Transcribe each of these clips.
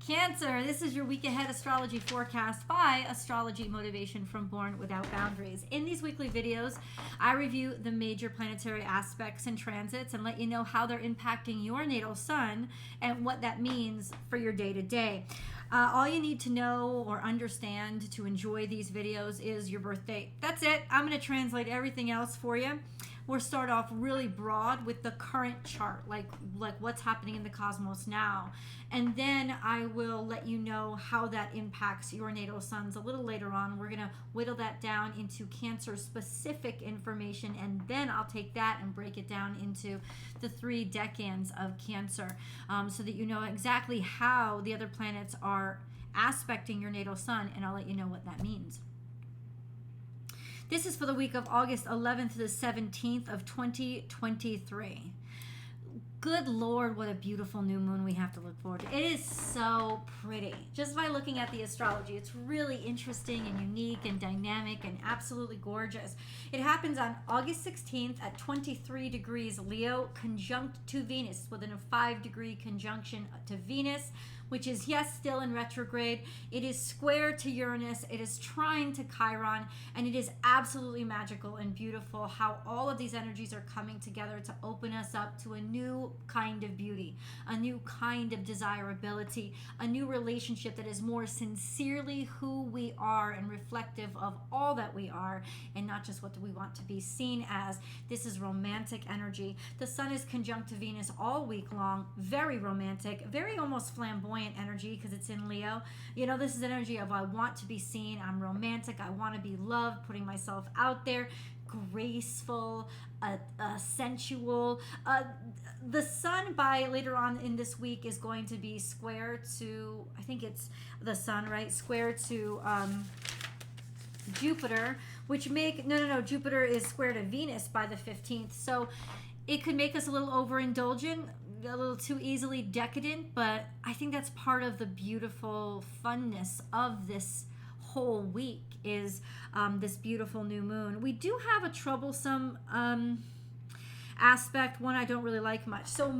Cancer, this is your week ahead astrology forecast by Astrology Motivation from Born Without Boundaries. In these weekly videos, I review the major planetary aspects and transits and let you know how they're impacting your natal sun and what that means for your day-to-day. All you need to know or understand to enjoy these videos is your birth date. That's it. I'm going to translate everything else for you. We'll start off really broad with the current chart, like what's happening in the cosmos now. And then I will let you know how that impacts your natal suns a little later on. We're going to whittle that down into Cancer specific information, and then I'll take that and break it down into the 3 decans of Cancer, so that you know exactly how the other planets are aspecting your natal sun, and I'll let you know what that means. This is for the week of August 11th to the 17th of 2023. Good Lord, what a beautiful new moon we have to look forward to. It is so pretty. Just by looking at the astrology, it's really interesting and unique and dynamic and absolutely gorgeous. It happens on August 16th at 23 degrees Leo, conjunct to Venus, within a 5-degree conjunction to Venus, which is, yes, still in retrograde. It is square to Uranus. It is trine to Chiron, and it is absolutely magical and beautiful how all of these energies are coming together to open us up to a new kind of beauty, a new kind of desirability, a new relationship that is more sincerely who we are and reflective of all that we are, and not just what we want to be seen as. This is romantic energy. The sun is conjunct to Venus all week long. Very romantic, very almost flamboyant energy because it's in Leo. You know, this is energy of I want to be seen, I'm romantic, I want to be loved, putting myself out there, graceful, sensual. The sun by later on in this week is going to be square to, I think it's the sun, right? Square to Jupiter, which Jupiter is square to Venus by the 15th. So it could make us a little overindulgent, a little too easily decadent, but I think that's part of the beautiful funness of this whole week is this beautiful new moon. We do have a troublesome aspect, one I don't really like much. So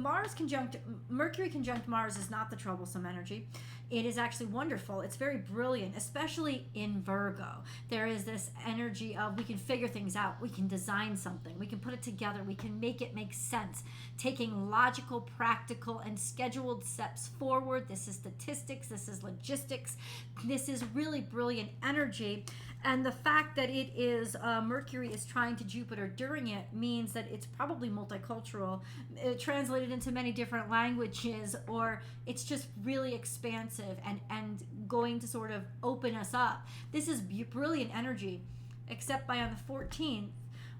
Mercury conjunct Mars is not the troublesome energy. It is actually wonderful. It's very brilliant, especially in Virgo. There is this energy of we can figure things out. We can design something. We can put it together. We can make it make sense, taking logical, practical, and scheduled steps forward. This is statistics. This is logistics. This is really brilliant energy. And the fact that it is Mercury is trine to Jupiter during it means that it's probably multicultural, translated into many different languages, or it's just really expansive and going to sort of open us up. This is brilliant energy, except by on the 14th,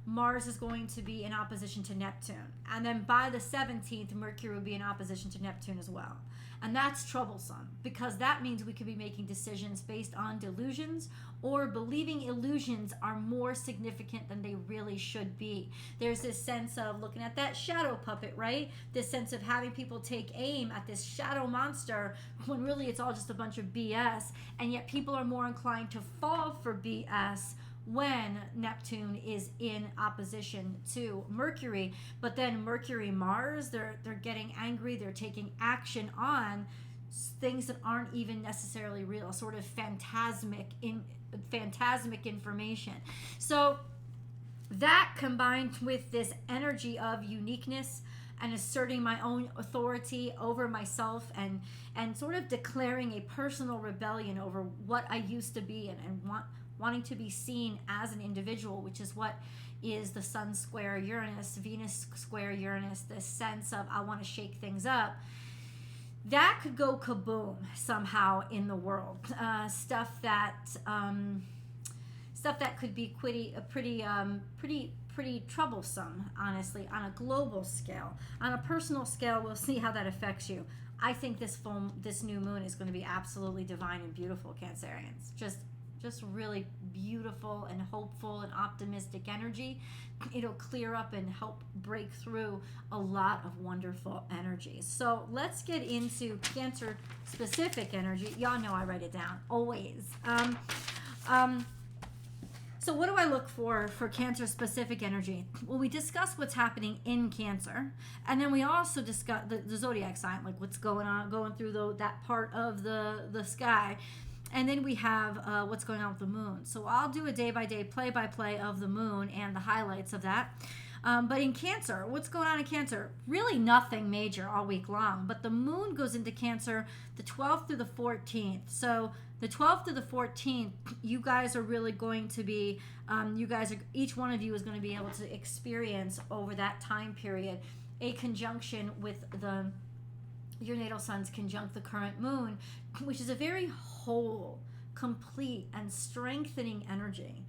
Mars is going to be in opposition to Neptune. And then by the 17th, Mercury will be in opposition to Neptune as well. And that's troublesome because that means we could be making decisions based on delusions or believing illusions are more significant than they really should be. There's this sense of looking at that shadow puppet, right? This sense of having people take aim at this shadow monster when really it's all just a bunch of BS. And yet people are more inclined to fall for BS when Neptune is in opposition to Mercury. But then Mercury, Mars, they're getting angry, they're taking action on things that aren't even necessarily real, sort of phantasmic information. So that combined with this energy of uniqueness and asserting my own authority over myself and sort of declaring a personal rebellion over what I used to be and wanting to be seen as an individual, which is what is the Sun square Uranus, Venus square Uranus, this sense of I want to shake things up. That could go kaboom somehow in the world. Stuff that could be pretty troublesome, honestly, on a global scale. On a personal scale, we'll see how that affects you. I think this new moon is going to be absolutely divine and beautiful, Cancerians. Just really beautiful and hopeful and optimistic energy. It'll clear up and help break through a lot of wonderful energies. So let's get into Cancer specific energy. Y'all know I write it down always. So what do I look for Cancer specific energy? Well, we discuss what's happening in Cancer, and then we also discuss the zodiac sign, like what's going through that part of the sky. And then we have what's going on with the moon. So I'll do a day-by-day, play-by-play of the moon and the highlights of that. But in Cancer, what's going on in Cancer? Really nothing major all week long. But the moon goes into Cancer the 12th through the 14th. So the 12th to the 14th, you guys are really going to be, each one of you is going to be able to experience over that time period a conjunction with your natal sun's conjunct the current moon, which is a very whole, complete, and strengthening energy.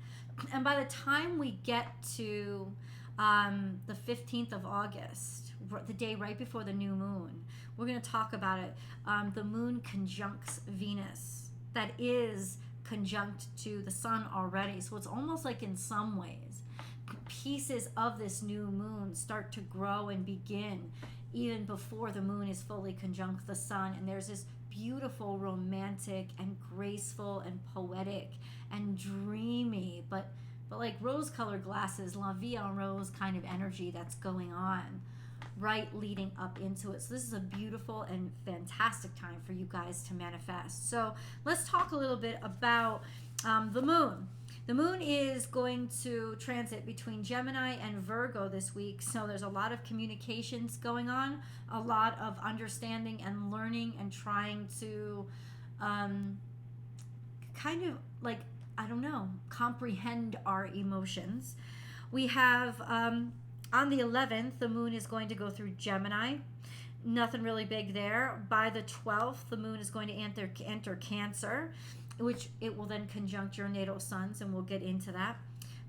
And by the time we get to the 15th of August, the day right before the new moon, we're going to talk about it. The moon conjuncts Venus. That is conjunct to the sun already. So it's almost like in some ways, pieces of this new moon start to grow and begin even before the moon is fully conjunct the sun. And there's this beautiful, romantic, and graceful, and poetic, and dreamy, but like rose-colored glasses, la vie en rose kind of energy that's going on right leading up into it. So this is a beautiful and fantastic time for you guys to manifest. So let's talk a little bit about the moon. The moon is going to transit between Gemini and Virgo this week. So there's a lot of communications going on, a lot of understanding and learning and trying to kind of like, I don't know, comprehend our emotions. We have on the 11th, the moon is going to go through Gemini. Nothing really big there. By the 12th, the moon is going to enter Cancer, which it will then conjunct your natal suns, and we'll get into that.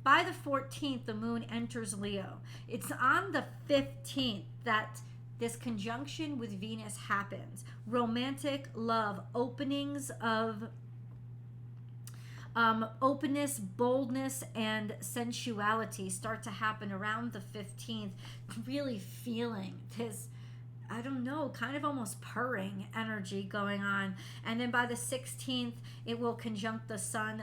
By the 14th, the moon enters Leo. It's on the 15th that this conjunction with Venus happens. Romantic love, openings of openness, boldness, and sensuality start to happen around the 15th. Really feeling this, I don't know, kind of almost purring energy going on. And then by the 16th, it will conjunct the sun.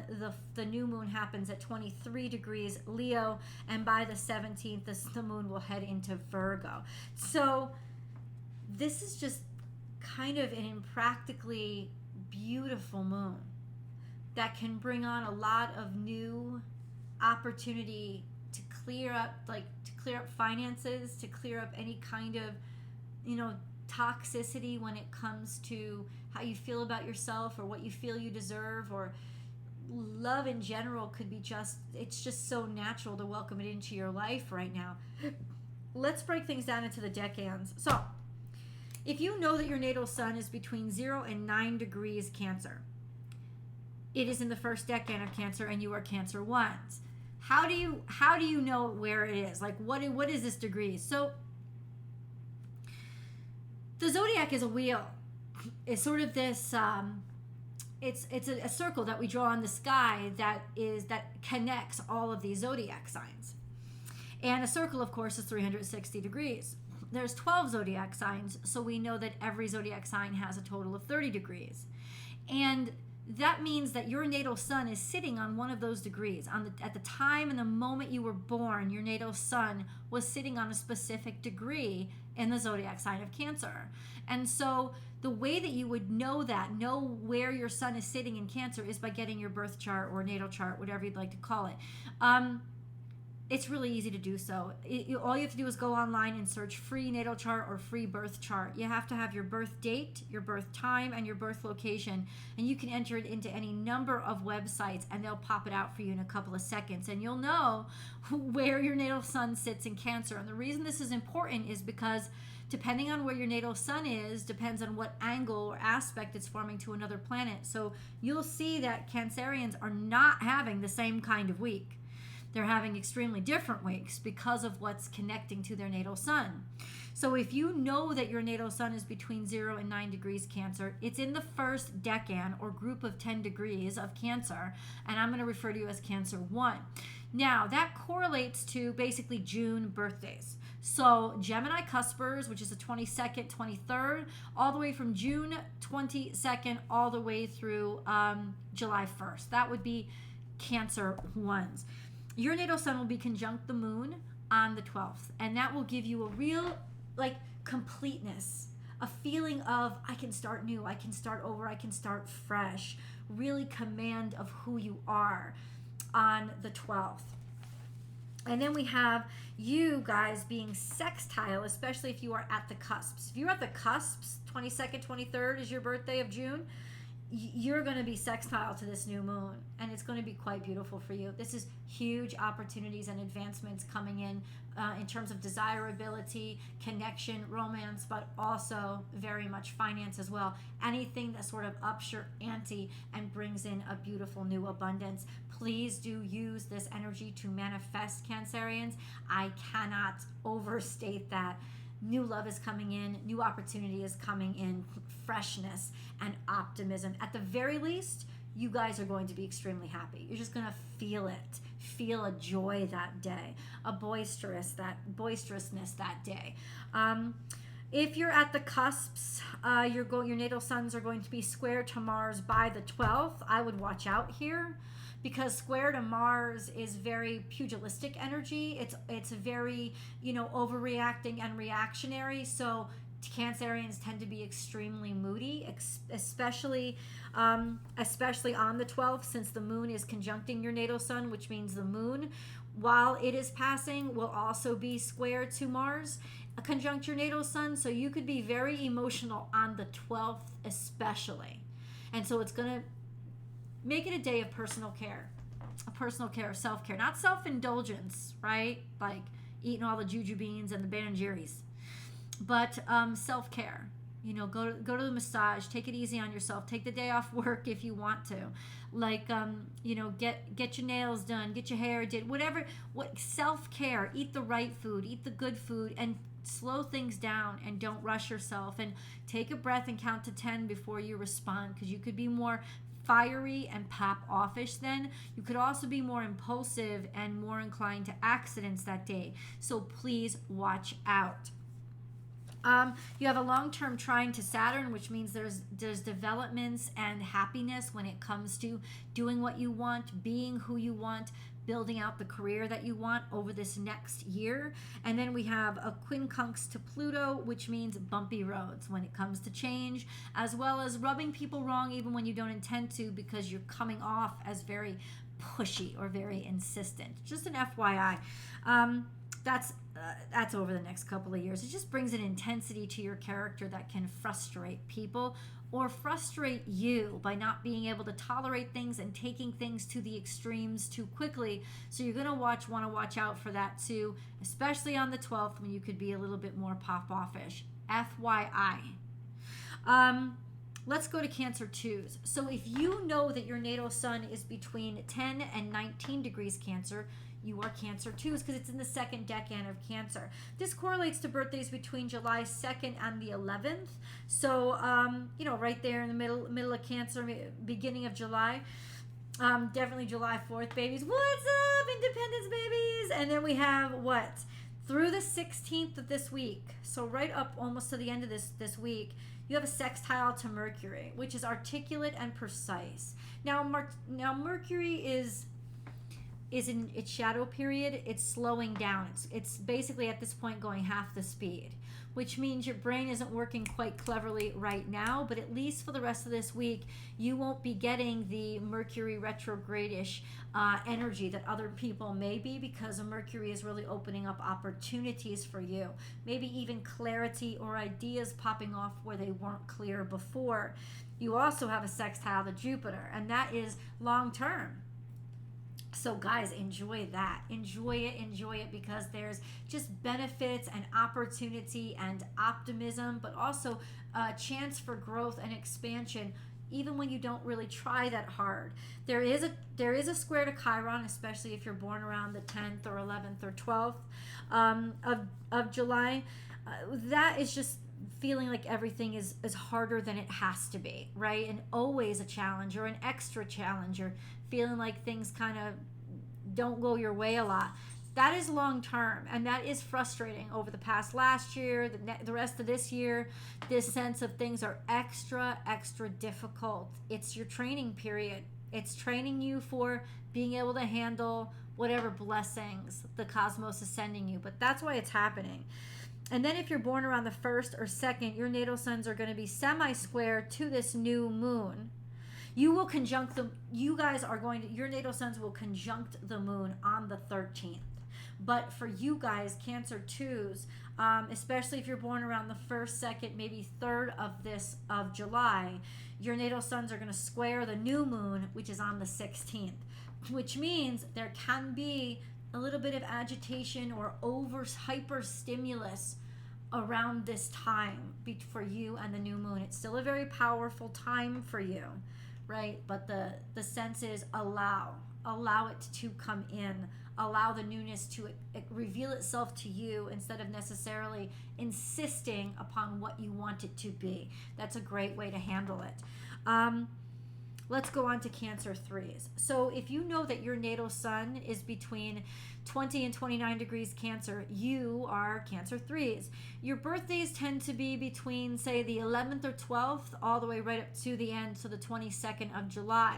The new moon happens at 23 degrees Leo. And by the 17th, the moon will head into Virgo. So this is just kind of an impractically beautiful moon that can bring on a lot of new opportunity to clear up finances, to clear up any kind of, toxicity when it comes to how you feel about yourself or what you feel you deserve, or love in general could be it's just so natural to welcome it into your life right now. Let's break things down into the decans. So if you know that your natal sun is between 0 and 9 degrees Cancer, it is in the first decan of Cancer, and you are Cancer 1s. How do you know where it is? Like, what is this degree? So the zodiac is a wheel. It's sort of this. It's a circle that we draw on the sky that connects all of these zodiac signs. And a circle, of course, is 360 degrees. There's 12 zodiac signs, so we know that every zodiac sign has a total of 30 degrees, and that means that your natal sun is sitting on one of those degrees. At the time and the moment you were born, your natal sun was sitting on a specific degree in the zodiac sign of Cancer. And so the way that you would know where your sun is sitting in Cancer, is by getting your birth chart or natal chart, whatever you'd like to call it. It's really easy to do so. All you have to do is go online and search free natal chart or free birth chart. You have to have your birth date, your birth time, and your birth location. And you can enter it into any number of websites, and they'll pop it out for you in a couple of seconds. And you'll know where your natal sun sits in Cancer. And the reason this is important is because depending on where your natal sun is, depends on what angle or aspect it's forming to another planet. So you'll see that Cancerians are not having the same kind of week. They're having extremely different weeks because of what's connecting to their natal sun. So if you know that your natal sun is between 0 and 9 degrees Cancer, it's in the first decan or group of 10 degrees of Cancer, and I'm going to refer to you as Cancer 1. Now, that correlates to basically June birthdays. So Gemini cuspers, which is the 22nd, 23rd, all the way from June 22nd all the way through July 1st. That would be Cancer ones. Your natal sun will be conjunct the moon on the 12th, and that will give you a real like completeness, a feeling of I can start new, I can start over, I can start fresh, really command of who you are on the 12th. And then we have you guys being sextile, especially if you are at the cusps. If you're at the cusps, 22nd, 23rd is your birthday of June, you're going to be sextile to this new moon, and it's going to be quite beautiful for you. This is huge opportunities and advancements coming in terms of desirability, connection, romance, but also very much finance as well. Anything that sort of ups your ante and brings in a beautiful new abundance. Please do use this energy to manifest, Cancerians. I cannot overstate that. New love is coming in, new opportunity is coming in, freshness and optimism. At the very least, you guys are going to be extremely happy. You're just going to feel it. Feel a joy that day, a boisterousness that day. If you're at the cusps, your natal suns are going to be square to Mars by the 12th. I would watch out here, because square to Mars is very pugilistic energy. It's very, overreacting and reactionary. So Cancerians tend to be extremely moody, especially on the 12th, since the moon is conjuncting your natal sun, which means the moon, while it is passing, will also be square to Mars, conjunct your natal sun. So you could be very emotional on the 12th especially. And so it's going to make it a day of personal care, self-care, not self-indulgence, right? Like eating all the juju beans and the Ben and Jerry's, but self-care. Go to the massage, take it easy on yourself, take the day off work if you want to, like get your nails done, get your hair did, what self-care. Eat the right food, eat the good food, and slow things down, and don't rush yourself, and take a breath and count to 10 before you respond, because you could be more fiery and pop offish then. You could also be more impulsive and more inclined to accidents that day. So please watch out. You have a long-term trine to Saturn, which means there's developments and happiness when it comes to doing what you want, being who you want, building out the career that you want over this next year. And then we have a quincunx to Pluto, which means bumpy roads when it comes to change, as well as rubbing people wrong even when you don't intend to, because you're coming off as very pushy or very insistent. Just an FYI. That's over the next couple of years. It just brings an intensity to your character that can frustrate people, or frustrate you by not being able to tolerate things and taking things to the extremes too quickly. So you're going to want to watch out for that too, especially on the 12th, when you could be a little bit more pop-offish. FYI. Let's go to Cancer 2s. So if you know that your natal sun is between 10 and 19 degrees Cancer, you are Cancer 2s, because it's in the second decan of Cancer. This correlates to birthdays between July 2nd and the 11th. So, right there in the middle of Cancer, beginning of July. Definitely July 4th, babies. What's up, Independence babies? And then we have through the 16th of this week. So right up almost to the end of this week, you have a sextile to Mercury, which is articulate and precise. Now Mercury is in its shadow period. It's slowing down. It's basically at this point going half the speed, which means your brain isn't working quite cleverly right now, but at least for the rest of this week, you won't be getting the Mercury retrograde-ish energy that other people may be, because Mercury is really opening up opportunities for you. Maybe even clarity or ideas popping off where they weren't clear before. You also have a sextile to Jupiter, and that is long-term. So guys, enjoy that. Enjoy it, because there's just benefits and opportunity and optimism, but also a chance for growth and expansion, even when you don't really try that hard. There is a square to Chiron, especially if you're born around the 10th or 11th or 12th of July. That is just feeling like everything is harder than it has to be, right? And always a challenge or an extra challenge, or feeling like things kind of don't go your way a lot. That is long term, and that is frustrating over the past last year, the rest of this year. This sense of things are extra difficult. It's your training period. It's training you for being able to handle whatever blessings the cosmos is sending you. But that's why it's happening. And then if you're born around the 1st or 2nd, your natal suns are going to be semi-square to this new moon. You will conjunct them. You guys are going to, your natal suns will conjunct the moon on the 13th. But for you guys, Cancer 2s, especially if you're born around the 1st, 2nd, maybe 3rd of July, your natal suns are going to square the new moon, which is on the 16th, which means there can be a little bit of agitation or hyper stimulus around this time for you and the new moon. It's still a very powerful time for you, right? But the sense is allow it to come in, allow the newness to reveal itself to you instead of necessarily insisting upon what you want it to be. That's a great way to handle it. Let's go on to Cancer 3s. So if you know that your natal sun is between 20 and 29 degrees Cancer, you are Cancer 3s. Your birthdays tend to be between, say, the 11th or 12th, all the way right up to the end, so the 22nd of July.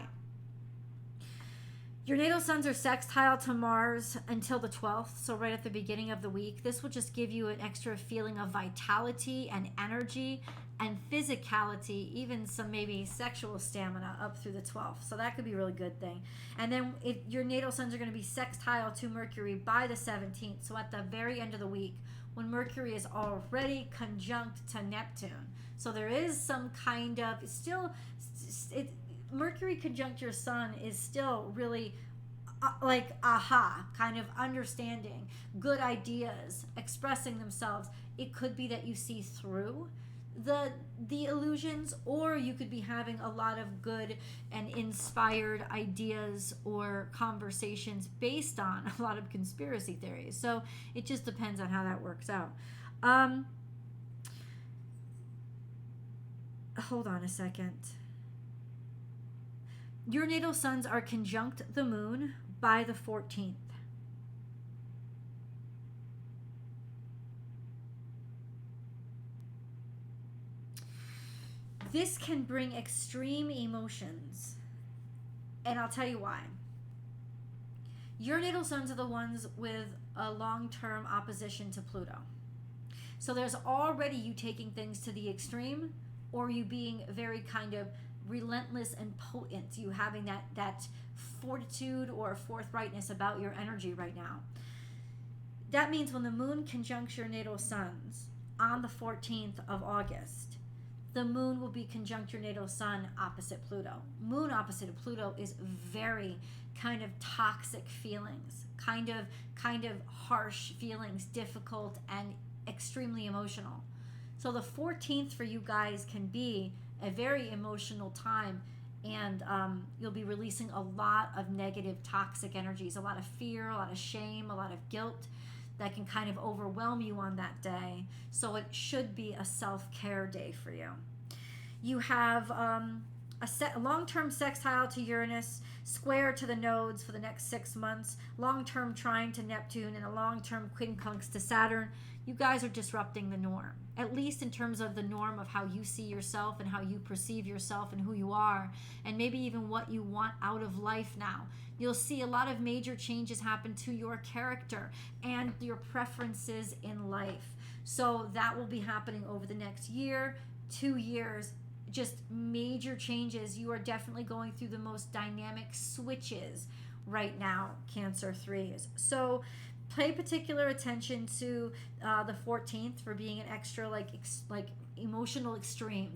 Your natal suns are sextile to Mars until the 12th, so right at the beginning of the week. This will just give you an extra feeling of vitality and energy and physicality, even some maybe sexual stamina up through the 12th. So that could be a really good thing. And then your natal suns are going to be sextile to Mercury by the 17th, so at the very end of the week, when Mercury is already conjunct to Neptune. So there is some kind of Mercury conjunct your sun is still really like aha, kind of understanding, good ideas, expressing themselves. It could be that you see through the illusions, or you could be having a lot of good and inspired ideas or conversations based on a lot of conspiracy theories. So it just depends on how that works out. Hold on a second. Your natal suns are conjunct the moon by the 14th. This can bring extreme emotions, and I'll tell you why. Your natal suns are the ones with a long-term opposition to Pluto. So there's already you taking things to the extreme, or you being very kind of relentless and potent, you having that fortitude or forthrightness about your energy right now. That means when the moon conjuncts your natal suns on the 14th of August, the moon will be conjunct your natal sun opposite Pluto. Moon opposite Pluto is very kind of toxic feelings, kind of harsh feelings, difficult and extremely emotional. So the 14th for you guys can be a very emotional time, and you'll be releasing a lot of negative toxic energies, a lot of fear, a lot of shame, a lot of guilt that can kind of overwhelm you on that day. So it should be a self-care day for you. You have a long-term sextile to Uranus, square to the nodes for the next 6 months, long-term trine to Neptune, and a long-term quincunx to Saturn. You guys are disrupting the norm, at least in terms of the norm of how you see yourself and how you perceive yourself and who you are, and maybe even what you want out of life now. You'll see a lot of major changes happen to your character and your preferences in life. So that will be happening over the next year, 2 years, just major changes. You are definitely going through the most dynamic switches right now, Cancer 3s. So pay particular attention to the 14th for being an extra like emotional extreme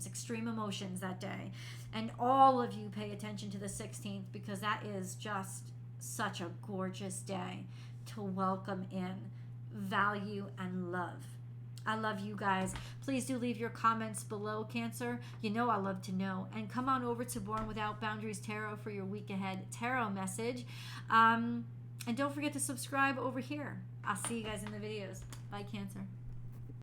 emotions that day. And all of you pay attention to the 16th, because that is just such a gorgeous day to welcome in value and love. I love you guys. Please do leave your comments below, Cancer. You know I love to know. And come on over to Born Without Boundaries Tarot for your week ahead tarot message. And don't forget to subscribe over here. I'll see you guys in the videos. Bye, Cancer.